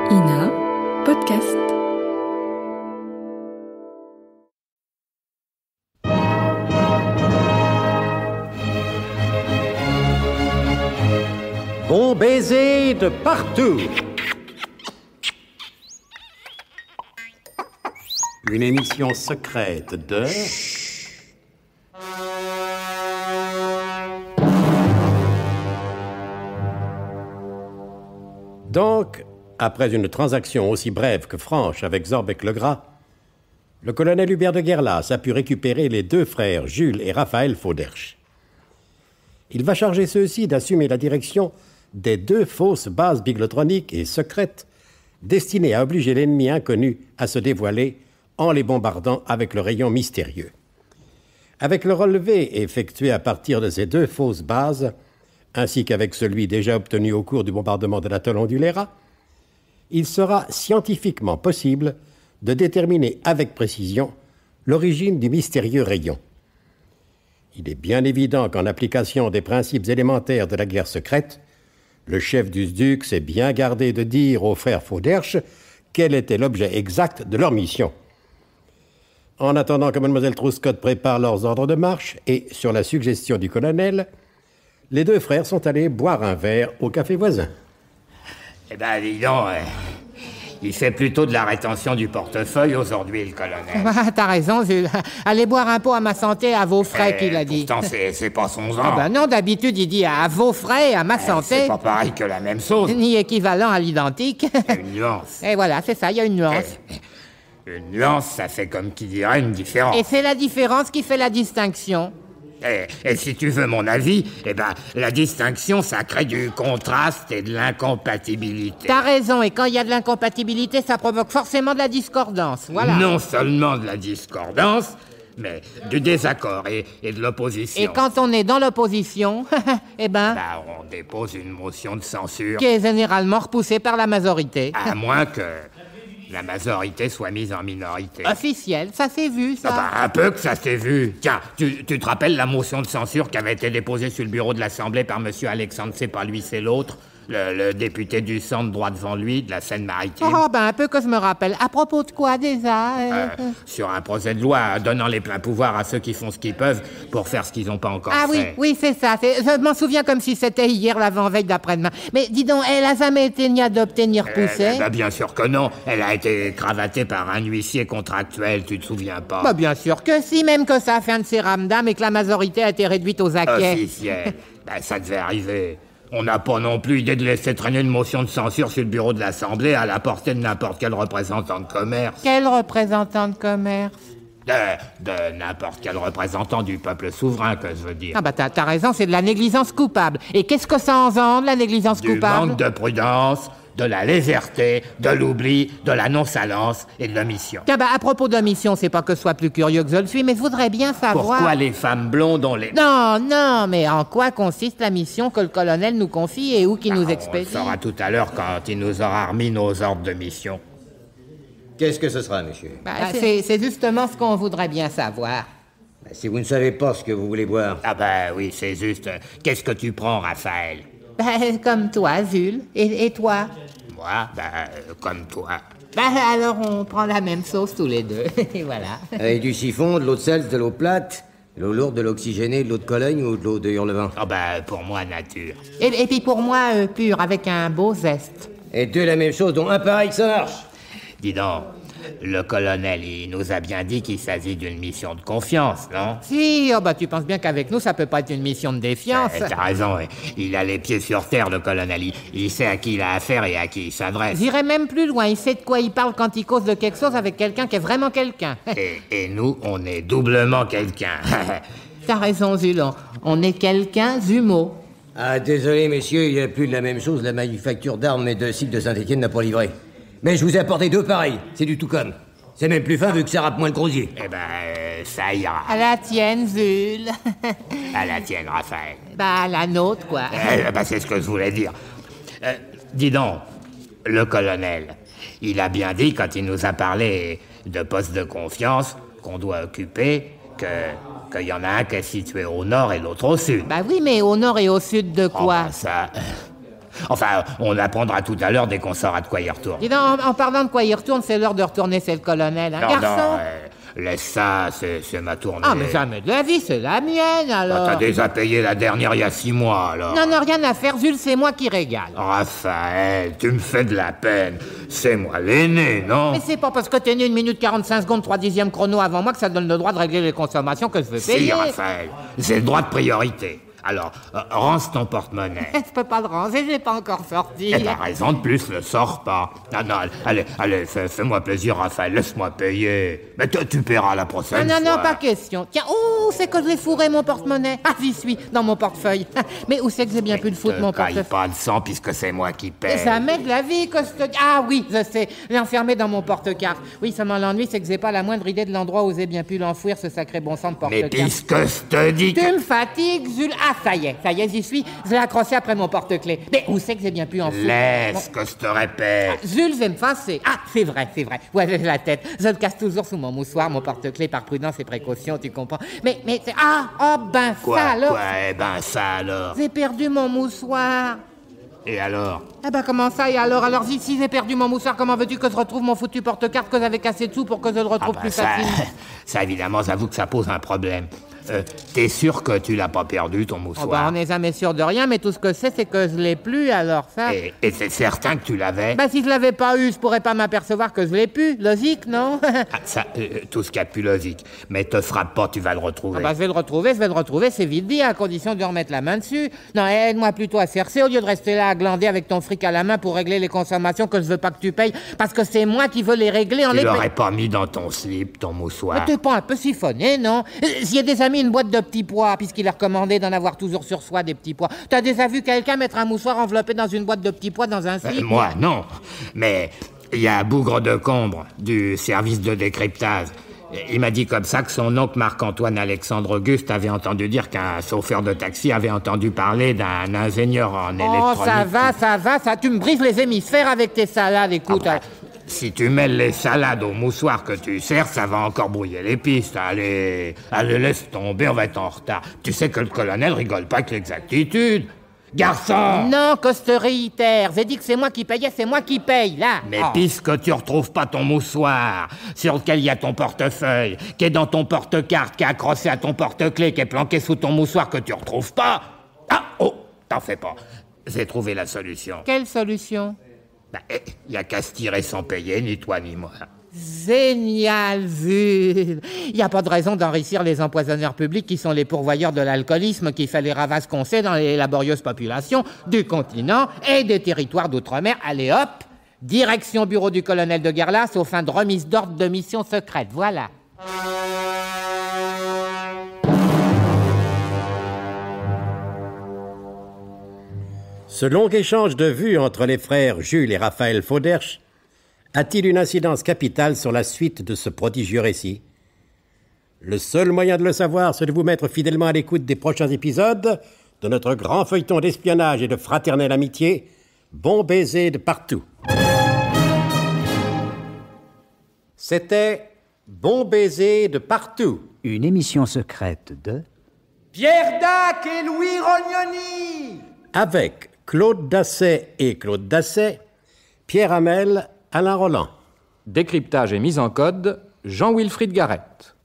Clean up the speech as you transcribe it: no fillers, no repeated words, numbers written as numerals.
INA Podcast. Bon baiser de partout. Une émission secrète de... Donc, après une transaction aussi brève que franche avec Zorbec-le-Gras, le colonel Hubert de Guerlas a pu récupérer les deux frères Jules et Raphaël Fauderche. Il va charger ceux-ci d'assumer la direction des deux fausses bases biglotroniques et secrètes destinées à obliger l'ennemi inconnu à se dévoiler en les bombardant avec le rayon mystérieux. Avec le relevé effectué à partir de ces deux fausses bases, ainsi qu'avec celui déjà obtenu au cours du bombardement de l'atoll Ondulera, il sera scientifiquement possible de déterminer avec précision l'origine du mystérieux rayon. Il est bien évident qu'en application des principes élémentaires de la guerre secrète, le chef du SDUC s'est bien gardé de dire aux frères Fauderche quel était l'objet exact de leur mission. En attendant que Mlle Trouscott prépare leurs ordres de marche, et sur la suggestion du colonel, les deux frères sont allés boire un verre au café voisin. Eh ben, dis donc, il fait plutôt de la rétention du portefeuille aujourd'hui, le colonel. Bah, t'as raison, Jules. Allez boire un pot à ma santé à vos frais, qu'il a dit. Pourtant, c'est pas son genre. Ah ben non, d'habitude, il dit à vos frais et à ma santé. C'est pas pareil que la même chose. Ni équivalent à l'identique. Il y a une nuance. Et voilà, c'est ça, il y a une nuance. Une nuance, ça fait comme qui dirait une différence. Et c'est la différence qui fait la distinction. Et si tu veux mon avis, eh ben, la distinction, ça crée du contraste et de l'incompatibilité. T'as raison, et quand il y a de l'incompatibilité, ça provoque forcément de la discordance, voilà. Non seulement de la discordance, mais du désaccord et de l'opposition. Et quand on est dans l'opposition, eh ben... Bah, on dépose une motion de censure. Qui est généralement repoussée par la majorité. À moins que la majorité soit mise en minorité. Officiel, ça s'est vu, ça. Ah bah, un peu que ça s'est vu. Tiens, tu te rappelles la motion de censure qui avait été déposée sur le bureau de l'Assemblée par M. Alexandre, c'est pas lui, c'est l'autre, le député du centre droit devant lui, de la Seine-Maritime. Oh, ben un peu que je me rappelle. À propos de quoi, déjà Sur un projet de loi donnant les pleins pouvoirs à ceux qui font ce qu'ils peuvent pour faire ce qu'ils n'ont pas encore fait. Ah oui, c'est ça. Je m'en souviens comme si c'était hier, l'avant-veille d'après-demain. Mais dis donc, elle a jamais été ni adoptée ni repoussée Bah bien sûr que non. Elle a été cravatée par un huissier contractuel, tu te souviens pas? Bah bien sûr que si, même que ça a fait un de ses ramdams et que la majorité a été réduite aux acquets. Officiel. Bah ça devait arriver. On n'a pas non plus idée de laisser traîner une motion de censure sur le bureau de l'Assemblée à la portée de n'importe quel représentant de commerce. Quel représentant de commerce? De n'importe quel représentant du peuple souverain, que je veux dire. Ah bah t'as raison, c'est de la négligence coupable. Et qu'est-ce que ça engendre, la négligence coupable? Du manque de prudence, de la légèreté, de l'oubli, de la nonchalance et de l'omission. Tiens, bah à propos d'omission, c'est pas que je sois plus curieux que je le suis, mais je voudrais bien savoir... Pourquoi les femmes blondes ont les... Non, mais en quoi consiste la mission que le colonel nous confie et où qu'il nous expédie? On le saura tout à l'heure quand il nous aura remis nos ordres de mission. Qu'est-ce que ce sera, monsieur? C'est justement ce qu'on voudrait bien savoir. Si vous ne savez pas ce que vous voulez boire... Ah bah oui, c'est juste. Qu'est-ce que tu prends, Raphaël? Comme toi, Jules. Et toi? Moi, comme toi. Alors on prend la même sauce tous les deux. Et voilà. Avec du siphon, de l'eau de sel, de l'eau plate, de l'eau lourde, de l'eau oxygénée, de l'eau de Cologne ou de l'eau de Hurlevent? Ah bah pour moi, nature. Et puis pour moi, pur, avec un beau zeste. Et deux la même chose, dont un pareil, ça marche. Dis donc, le colonel, il nous a bien dit qu'il s'agit d'une mission de confiance, non? Si, tu penses bien qu'avec nous, ça peut pas être une mission de défiance. T'as raison, il a les pieds sur terre, le colonel. Il sait à qui il a affaire et à qui il s'adresse. J'irais même plus loin, il sait de quoi il parle quand il cause de quelque chose avec quelqu'un qui est vraiment quelqu'un. Et nous, on est doublement quelqu'un. T'as raison, Jules, on est quelqu'un jumeaux. Ah, désolé, messieurs, il n'y a plus de la même chose. La manufacture d'armes et de cycles de Saint-Étienne n'a pas livré. Mais je vous ai apporté deux pareils, c'est du tout comme. C'est même plus fin vu que ça rappe moins le crosier. Eh ben, ça ira. À la tienne, Jules. À la tienne, Raphaël. À la nôtre, quoi. C'est ce que je voulais dire. Dis donc, le colonel, il a bien dit quand il nous a parlé de poste de confiance qu'on doit occuper qu'il y en a un qui est situé au nord et l'autre au sud. Oui, mais au nord et au sud de quoi? Ça... Enfin, on apprendra tout à l'heure dès qu'on saura de quoi y retourne. Dis donc, en parlant de quoi il retourne, c'est l'heure de retourner, c'est le colonel. Hein, garçon? Laisse ça, c'est ma tournée. Ah, mais jamais de la vie, c'est la mienne, alors. T'as déjà payé la dernière il y a 6 mois, alors. Non, rien à faire, Jules, c'est moi qui régale. Raphaël, tu me fais de la peine. C'est moi l'aîné, non? Mais c'est pas parce que t'es né 1 minute 45 secondes, 3/10 chrono avant moi que ça te donne le droit de régler les consommations que je veux payer. Si, Raphaël, j'ai le droit de priorité. Alors, range ton porte-monnaie. Je peux pas le ranger, je l'ai pas encore sorti. T'as raison de plus, le sors pas. Non, allez, fais-moi plaisir, Raphaël, laisse-moi payer. Mais tu paieras la prochaine fois. Non, pas question. Tiens, où c'est que je l'ai fourré, mon porte-monnaie? Ah, j'y suis, dans mon portefeuille. Mais où c'est que j'ai bien pu le foutre, mon portefeuille? Pas le sang, puisque c'est moi qui paie. Ça m'aide la vie que je te... Ah oui, je sais, l'ai enfermé dans mon porte-carte. Oui, seulement l'ennui, c'est que j'ai pas la moindre idée de l'endroit où j'ai bien pu l'enfouir, ce sacré bon sang de porte-carte. Mais puisque je te dis que... Tu me fatigues, Jules. Ah, ça y est, j'y suis. Je l'ai accroché après mon porte-clés. Mais où c'est que j'ai bien pu enfouir? Laisse que je te répète. Jules, je vais me fasser. Ah, c'est vrai. Ouais, j'ai la tête. Je le casse toujours sous mon moussoir, mon porte-clés, par prudence et précaution, tu comprends. Mais c'est... Quoi, ça alors. Eh ben, ça alors. J'ai perdu mon moussoir. Et alors? Ah ben comment ça, et alors si j'ai perdu mon moussoir, comment veux-tu que je retrouve mon foutu porte-carte que j'avais cassé dessous pour que je le retrouve plus facilement? Ça, évidemment, j'avoue que ça pose un problème. T'es sûr que tu l'as pas perdu, ton moussoir? On n'est jamais sûr de rien, mais tout ce que c'est que je l'ai plus, alors ça... Et c'est certain que tu l'avais? Si je l'avais pas eu, je pourrais pas m'apercevoir que je l'ai plus. Logique, non? Tout ce qu'il y a de plus logique. Mais te frappe pas, tu vas le retrouver. Je vais le retrouver, c'est vite dit, à condition de remettre la main dessus. Non, aide-moi plutôt à chercher, au lieu de rester là à glander avec ton fric à la main pour régler les consommations que je veux pas que tu payes, parce que c'est moi qui veux les régler en les payant. Tu l'aurais pas mis dans ton slip, ton moussoir? T'es pas un peu siphonné, non? S'il y a des amis une boîte de petits pois, puisqu'il est recommandé d'en avoir toujours sur soi des petits pois. T'as déjà vu quelqu'un mettre un moussoir enveloppé dans une boîte de petits pois dans un slip? Moi, non. Mais il y a Bougre de Combre, du service de décryptage. Il m'a dit comme ça que son oncle Marc-Antoine Alexandre Auguste avait entendu dire qu'un chauffeur de taxi avait entendu parler d'un ingénieur en électronique. Oh, ça va, tu me brises les hémisphères avec tes salades, écoute. Si tu mêles les salades au moussoir que tu sers, ça va encore brouiller les pistes. Allez, laisse tomber, on va être en retard. Tu sais que le colonel rigole pas avec l'exactitude. Garçon! Non, que je te réitère. J'ai dit que c'est moi qui payais, c'est moi qui paye, là. Mais puisque tu retrouves pas ton moussoir, sur lequel il y a ton portefeuille, qui est dans ton porte-carte, qui est accroché à ton porte-clés, qui est planqué sous ton moussoir que tu retrouves pas... t'en fais pas. J'ai trouvé la solution. Quelle solution? Il y a qu'à se tirer sans payer, ni toi ni moi. Génial, Jules. Il n'y a pas de raison d'enrichir les empoisonneurs publics qui sont les pourvoyeurs de l'alcoolisme qui fait les ravages qu'on sait dans les laborieuses populations du continent et des territoires d'outre-mer. Allez hop, direction bureau du colonel de Guerlas aux fins de remise d'ordre de mission secrète. Voilà. Ce long échange de vues entre les frères Jules et Raphaël Fauderche a-t-il une incidence capitale sur la suite de ce prodigieux récit? Le seul moyen de le savoir, c'est de vous mettre fidèlement à l'écoute des prochains épisodes de notre grand feuilleton d'espionnage et de fraternelle amitié, Bon baiser de partout. C'était Bon baiser de partout. Une émission secrète de... Pierre Dac et Louis Rognoni. Avec Claude Dasset et Claude Dasset, Pierre Hamel, Alain Roland. Décryptage et mise en code, Jean-Wilfried Garrett.